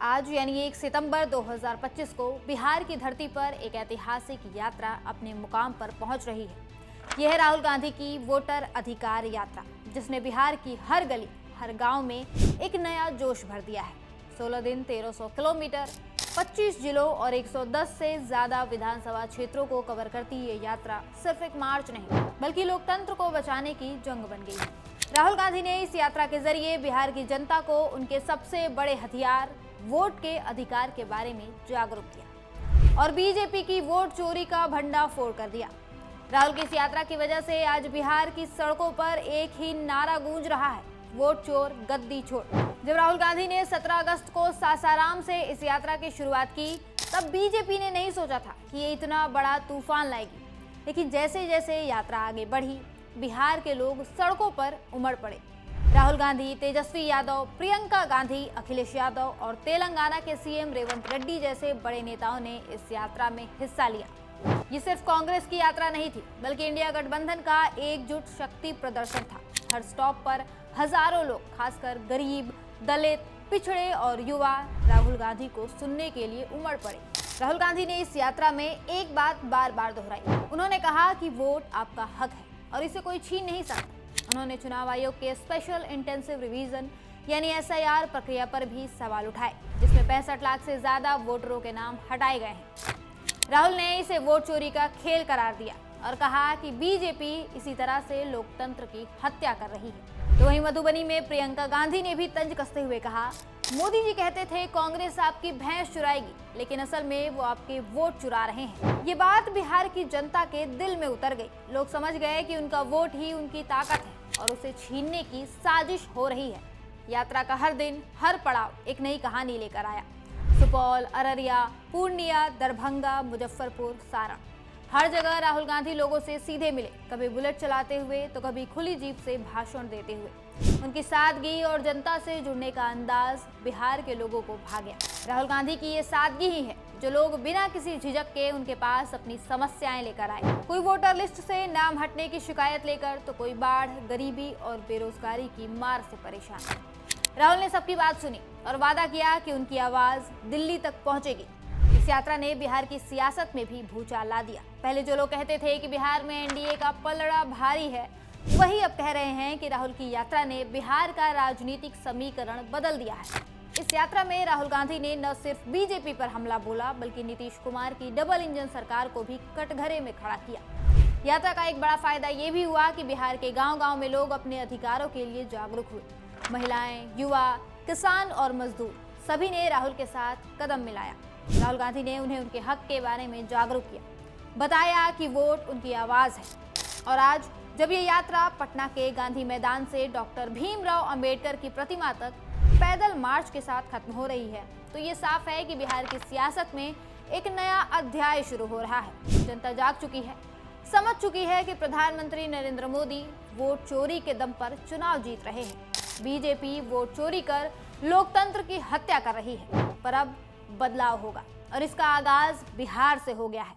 आज यानी 1 सितंबर 2025 को बिहार की धरती पर एक ऐतिहासिक यात्रा अपने मुकाम पर पहुंच रही है। यह है राहुल गांधी की वोटर अधिकार यात्रा, जिसने बिहार की हर गली, हर गांव में एक नया जोश भर दिया है। 16 दिन, 1300 किलोमीटर, 25 जिलों और 110 से ज्यादा विधानसभा क्षेत्रों को कवर करती ये यात्रा सिर्फ एक मार्च नहीं, बल्कि लोकतंत्र को बचाने की जंग बन गई है। राहुल गांधी ने इस यात्रा के जरिए बिहार की जनता को उनके सबसे बड़े हथियार वोट के अधिकार के बारे में जागरूक किया और बीजेपी की वोट चोरी का भंडाफोड़ कर दिया। राहुल की इस यात्रा की वजह से आज बिहार की सड़कों पर एक ही नारा गूंज रहा है, वोट चोर गद्दी छोड़। जब राहुल गांधी ने 17 अगस्त को सासाराम से इस यात्रा की शुरुआत की, तब बीजेपी ने नहीं सोचा था कि ये इतना बड़ा तूफान लाएगी। लेकिन जैसे जैसे यात्रा आगे बढ़ी, बिहार के लोग सड़कों पर उमड़ पड़े। राहुल गांधी, तेजस्वी यादव, प्रियंका गांधी, अखिलेश यादव और तेलंगाना के सीएम रेवंत रेड्डी जैसे बड़े नेताओं ने इस यात्रा में हिस्सा लिया। ये सिर्फ कांग्रेस की यात्रा नहीं थी, बल्कि इंडिया गठबंधन का एकजुट शक्ति प्रदर्शन था। हर स्टॉप पर हजारों लोग, खासकर गरीब, दलित, पिछड़े और युवा, राहुल गांधी को सुनने के लिए उमड़ पड़े। राहुल गांधी ने इस यात्रा में एक बात बार बार दोहराई। उन्होंने कहा कि वोट आपका हक है और इसे कोई छीन नहीं सकता। उन्होंने चुनाव आयोग के स्पेशल इंटेंसिव रिवीजन यानी SIR प्रक्रिया पर भी सवाल उठाए, जिसमें 65 लाख से ज्यादा वोटरों के नाम हटाए गए हैं। राहुल ने इसे वोट चोरी का खेल करार दिया और कहा कि बीजेपी इसी तरह से लोकतंत्र की हत्या कर रही है। तो वहीं मधुबनी में प्रियंका गांधी ने भी तंज कसते हुए कहा, मोदी जी कहते थे कांग्रेस आपकी भैंस चुराएगी, लेकिन असल में वो आपके वोट चुरा रहे हैं। ये बात बिहार की जनता के दिल में उतर गई। लोग समझ गए कि उनका वोट ही उनकी ताकत है और उसे छीनने की साजिश हो रही है। यात्रा का हर दिन, हर पड़ाव एक नई कहानी लेकर आया। सुपौल, अररिया, पूर्णिया, दरभंगा, मुजफ्फरपुर, सारण, हर जगह राहुल गांधी लोगों से सीधे मिले, कभी बुलेट चलाते हुए तो कभी खुली जीप से भाषण देते हुए। उनकी सादगी और जनता से जुड़ने का अंदाज बिहार के लोगों को भा गया। राहुल गांधी की ये सादगी ही है जो लोग बिना किसी झिझक के उनके पास अपनी समस्याएं लेकर आए। कोई वोटर लिस्ट से नाम हटने की शिकायत लेकर, तो कोई बाढ़, गरीबी और बेरोजगारी की मार से परेशान। राहुल ने सबकी बात सुनी और वादा किया कि उनकी आवाज दिल्ली तक पहुंचेगी। इस यात्रा ने बिहार की सियासत में भी भूचाल ला दिया। पहले जो लोग कहते थे कि बिहार में NDA का पलड़ा भारी है, वही अब कह रहे हैं कि राहुल की यात्रा ने बिहार का राजनीतिक समीकरण बदल दिया है। इस यात्रा में राहुल गांधी ने न सिर्फ बीजेपी पर हमला बोला, बल्कि नीतीश कुमार की डबल इंजन सरकार को भी कटघरे में खड़ा किया। यात्रा का एक बड़ा फायदा ये भी हुआ कि बिहार के गांव-गांव में लोग अपने अधिकारों के लिए जागरूक हुए। महिलाएं, युवा, किसान और मजदूर सभी ने राहुल के साथ कदम मिलाया। राहुल गांधी ने उन्हें उनके हक के बारे में जागरूक किया, बताया कि वोट उनकी आवाज है। और आज जब ये यात्रा पटना के गांधी मैदान से डॉक्टर भीमराव अंबेडकर की प्रतिमा तक पैदल मार्च के साथ खत्म हो रही है, तो ये साफ है कि बिहार की सियासत में एक नया अध्याय शुरू हो रहा है। जनता जाग चुकी है, समझ चुकी है कि प्रधानमंत्री नरेंद्र मोदी वोट चोरी के दम पर चुनाव जीत रहे हैं। बीजेपी वोट चोरी कर लोकतंत्र की हत्या कर रही है। पर अब बदलाव होगा और इसका आगाज बिहार से हो गया है।